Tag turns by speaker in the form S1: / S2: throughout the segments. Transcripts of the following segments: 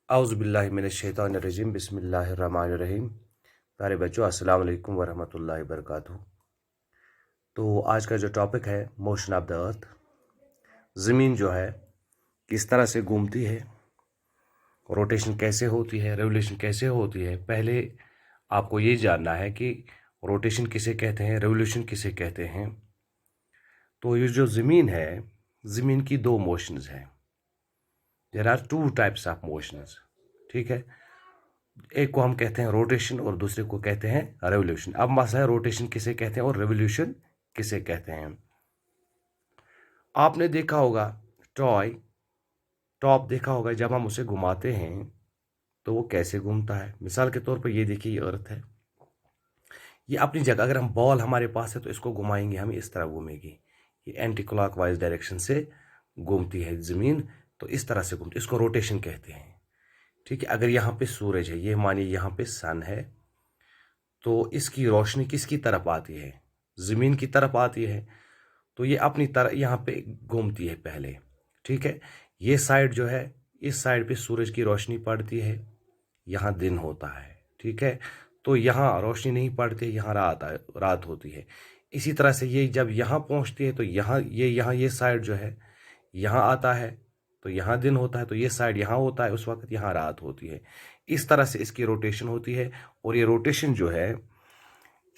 S1: औज़ुबिल्लाहि मिनश्शैतानिर्रजीम बिस्मिल्लाहिर्रहमानिर्रहीम। प्यारे बच्चों, अस्सलाम वालेकुम वरहमतुल्लाहि वबरकातुहू। तो आज का जो टॉपिक है मोशन ऑफ द अर्थ, ज़मीन जो है किस तरह से घूमती है, रोटेशन कैसे होती है, रेवोल्यूशन कैसे होती है। पहले आपको ये जानना है कि रोटेशन किसे कहते हैं, रेवोल्यूशन किसे कहते हैं। तो ये जो ज़मीन है, ज़मीन की दो मोशंस हैं। There are two types of motions, ठीक है। एक को हम कहते हैं रोटेशन और दूसरे को कहते हैं रेवोल्यूशन। अब मसला है रोटेशन किसे कहते हैं और रेवोल्यूशन किसे कहते हैं। आपने देखा होगा टॉय टॉप देखा होगा, जब हम उसे घुमाते हैं तो वो कैसे घूमता है। मिसाल के तौर पर ये देखिए, ये अर्थ है, ये अपनी जगह, अगर हम बॉल हमारे पास है तो इसको घुमाएंगे, हम इस तरह घूमेगी। ये एंटी क्लॉकवाइज डायरेक्शन से घूमती है ज़मीन, तो इस तरह से घूमती, इसको रोटेशन कहते हैं, ठीक है। अगर यहाँ पे सूरज है, ये मानिए यहाँ पे सन है, तो इसकी रोशनी किसकी तरफ आती है, ज़मीन की तरफ आती है। तो ये अपनी तरह यहाँ पे घूमती है पहले, ठीक है। ये साइड जो है, इस साइड पे सूरज की रोशनी पड़ती है, यहाँ दिन होता है, ठीक है। तो यहाँ रोशनी नहीं पड़ती, यहाँ रात होती है। इसी तरह से ये जब यहाँ पहुँचती है तो यहाँ ये साइड जो है यहाँ आता है, तो यहाँ दिन होता है, तो ये साइड यहाँ होता है, उस वक्त यहाँ रात होती है। इस तरह से इसकी रोटेशन होती है। और ये रोटेशन जो है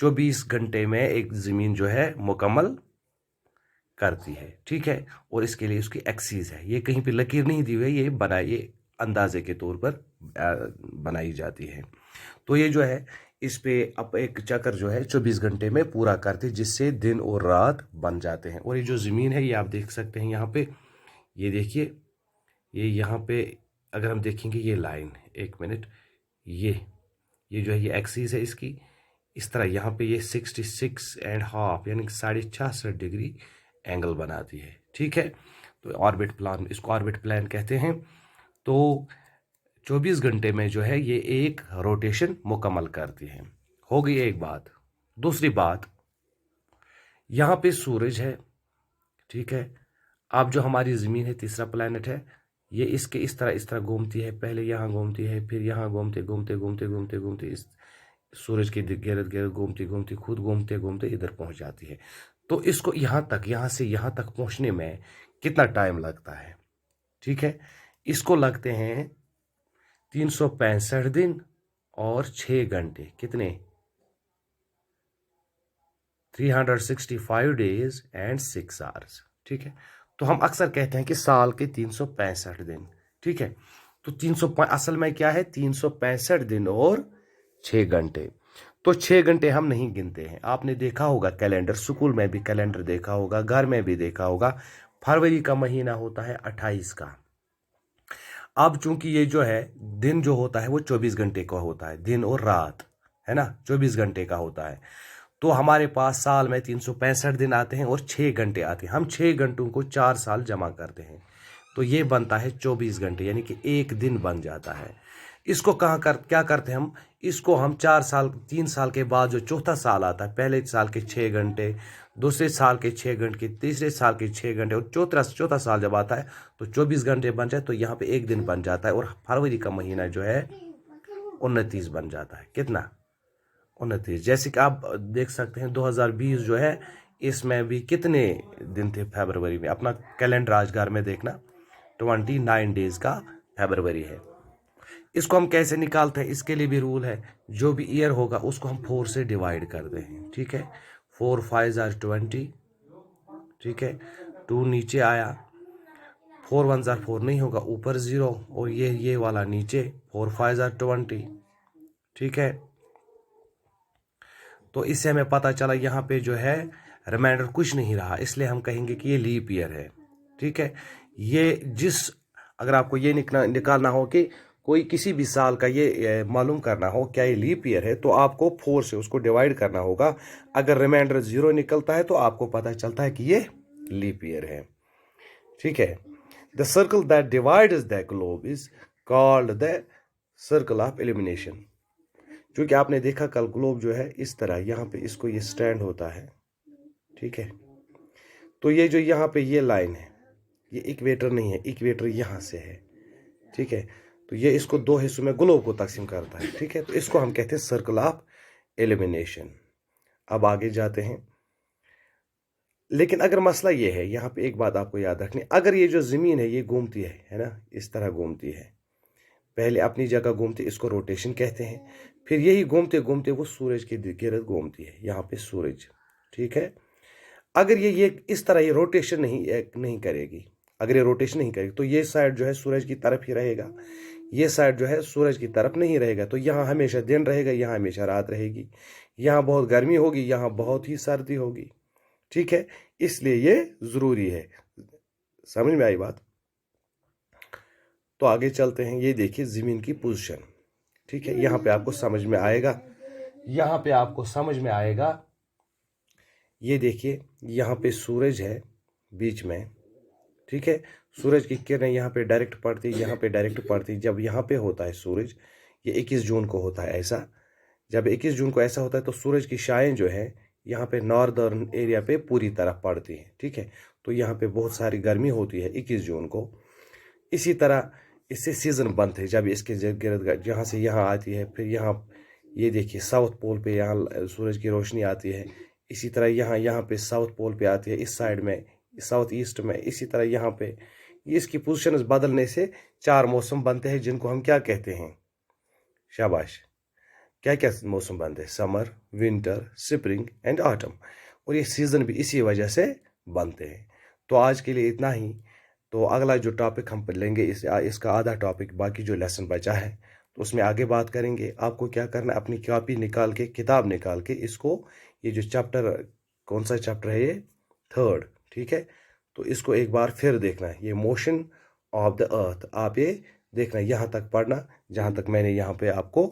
S1: 24 घंटे में एक ज़मीन जो है मुकम्मल करती है, ठीक है। और इसके लिए उसकी एक्सीस है, ये कहीं पे लकीर नहीं दी हुई है, ये अंदाजे के तौर पर बनाई जाती है। तो ये जो है, इस पे अब एक चक्कर जो है 24 घंटे में पूरा करते हैं, जिससे दिन और रात बन जाते हैं। और ये जो ज़मीन है, ये आप देख सकते हैं यहाँ पे, ये देखिए, ये यहाँ पे अगर हम देखेंगे ये लाइन, एक मिनट, ये जो है ये एक्सीस है इसकी, इस तरह यहाँ पे ये 66.5 यानी कि 66.5 डिग्री एंगल बनाती है, ठीक है। तो ऑर्बिट प्लान, इसको ऑर्बिट प्लान कहते हैं। तो 24 घंटे में जो है ये एक रोटेशन मुकम्मल करती है। हो गई एक बात। दूसरी बात, यहाँ पे सूरज है, ठीक है। अब जो हमारी ज़मीन है, तीसरा प्लैनेट है, ये इसके इस तरह घूमती है, पहले यहाँ घूमती है, फिर यहाँ घूमते घूमते घूमते घूमते घूमते इस सूरज के गिरद गिरद घूमती घूमती खुद घूमते घूमते इधर पहुंच जाती है। तो इसको यहाँ से यहाँ तक पहुंचने में कितना टाइम लगता है, ठीक है। इसको लगते हैं 365 दिन और 6 घंटे। कितने? 365 डेज एंड 6 आवर्स, ठीक है। तो हम अक्सर कहते हैं कि साल के 365 दिन, ठीक है। तो 305 असल में क्या है, 365 दिन और 6 घंटे। तो 6 घंटे हम नहीं गिनते हैं। आपने देखा होगा कैलेंडर, स्कूल में भी कैलेंडर देखा होगा, घर में भी देखा होगा, फरवरी का महीना होता है 28 का। अब चूंकि ये जो है दिन जो होता है वो 24 घंटे का होता है, दिन और रात, है ना, 24 घंटे का होता है। तो हमारे पास साल में 365 दिन आते हैं और 6 घंटे आते हैं। हम 6 घंटों को 4 साल जमा करते हैं, तो ये बनता है 24 घंटे, यानी कि एक दिन बन जाता है। इसको क्या करते हैं हम, इसको हम 4 साल 3 साल के बाद जो चौथा साल आता है, पहले साल के 6 घंटे, दूसरे साल के 6 घंटे, तीसरे साल के 6 घंटे, और चौथा साल जब आता है तो 24 घंटे बन जाए, तो यहाँ पे एक दिन बन जाता है। और फरवरी का महीना जो है 29 बन जाता है। कितना? 29। जैसे कि आप देख सकते हैं 2020 जो है, इसमें भी कितने दिन थे फरवरी में, अपना कैलेंडर आज घर में देखना, 29 डेज का फरवरी है। इसको हम कैसे निकालते हैं, इसके लिए भी रूल है। जो भी ईयर होगा उसको हम 4 से डिवाइड करते हैं, ठीक है। 4 5 आर 20, ठीक है। 2 नीचे आया, 4 1 आर 4 नहीं होगा, ऊपर 0, और ये वाला नीचे, 4 5 आर 20, ठीक है। तो इससे हमें पता चला यहाँ पे जो है रिमाइंडर कुछ नहीं रहा, इसलिए हम कहेंगे कि ये लीप ईयर है, ठीक है। अगर आपको ये निकालना हो कि कोई किसी भी साल का ये मालूम करना हो क्या ये लीप ईयर है, तो आपको 4 से उसको डिवाइड करना होगा। अगर रिमाइंडर 0 निकलता है तो आपको पता चलता है कि ये लीप ईयर है, ठीक है। The circle that divides the globe is called the circle of elimination. क्योंकि आपने देखा कल ग्लोब जो है इस तरह, यहाँ पे इसको ये स्टैंड होता है, ठीक है। तो ये जो यहाँ पे ये लाइन है, ये इक्वेटर नहीं है, इक्वेटर यहाँ से है, ठीक है। तो ये इसको दो हिस्सों में ग्लोब को तकसीम करता है, ठीक है। तो इसको हम कहते हैं सर्कल ऑफ एलिमिनेशन। अब आगे जाते हैं। लेकिन अगर मसला ये है, यहाँ पे एक बात आपको याद रखनी, अगर ये जो ज़मीन है ये घूमती है ना, इस तरह घूमती है, पहले अपनी जगह घूमती, इसको रोटेशन कहते हैं, फिर यही घूमते घूमते वो सूरज के गिर्द घूमती है, यहाँ पे सूरज, ठीक है। अगर ये इस तरह ये रोटेशन नहीं करेगी, अगर ये रोटेशन नहीं करेगी तो ये साइड जो है सूरज की तरफ ही रहेगा, ये साइड जो है सूरज की तरफ नहीं रहेगा। तो यहाँ हमेशा दिन रहेगा, यहाँ हमेशा रात रहेगी, यहाँ बहुत गर्मी होगी, यहाँ बहुत ही सर्दी होगी, ठीक है। इसलिए ये ज़रूरी है। समझ में आई बात? तो आगे चलते हैं। ये देखिए ज़मीन की पोजीशन, ठीक है। यहाँ पे आपको समझ में आएगा, यहाँ पे आपको समझ में आएगा। ये देखिए यहाँ पे सूरज है बीच में, ठीक है। सूरज की किरणें यहाँ पे डायरेक्ट पड़ती, यहाँ पे डायरेक्ट पड़ती। जब यहाँ पे होता है सूरज, ये 21 जून को होता है ऐसा, जब 21 जून को ऐसा होता है तो सूरज की शाएं जो है यहाँ पे नॉर्दर्न एरिया पे पूरी तरफ पड़ती है, ठीक है। तो यहाँ पे बहुत सारी गर्मी होती है 21 जून को। इसी तरह इससे सीज़न बनते हैं, जब इसके गिर्द जहाँ से यहाँ आती है, फिर यहाँ ये देखिए साउथ पोल पे यहाँ सूरज की रोशनी आती है। इसी तरह यहाँ पे साउथ पोल पे आती है, इस साइड में साउथ ईस्ट में। इसी तरह यहाँ पे इसकी पोजीशन बदलने से 4 मौसम बनते हैं, जिनको हम क्या कहते हैं? शाबाश, क्या क्या मौसम बनते हैं? Summer, winter, spring and autumn. और ये सीज़न भी इसी वजह से बनते हैं। तो आज के लिए इतना ही। तो अगला जो टॉपिक हम लेंगे, इसका आधा टॉपिक, बाकी जो लेसन बचा है तो उसमें आगे बात करेंगे। आपको क्या करना है, अपनी कॉपी निकाल के, किताब निकाल के, इसको ये जो चैप्टर, कौन सा चैप्टर है ये? 3rd, ठीक है। तो इसको एक बार फिर देखना है, ये मोशन ऑफ द अर्थ। आप ये देखना, यहाँ तक पढ़ना जहाँ तक मैंने यहाँ पे आपको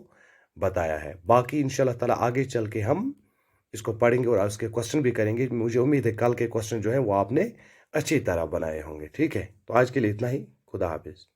S1: बताया है। बाकी इंशाल्लाह ताला आगे चल के हम इसको पढ़ेंगे और उसके क्वेश्चन भी करेंगे। मुझे उम्मीद है कल के क्वेश्चन जो है वो आपने अच्छी तरह बनाए होंगे, ठीक है। तो आज के लिए इतना ही। खुदा हाफिज।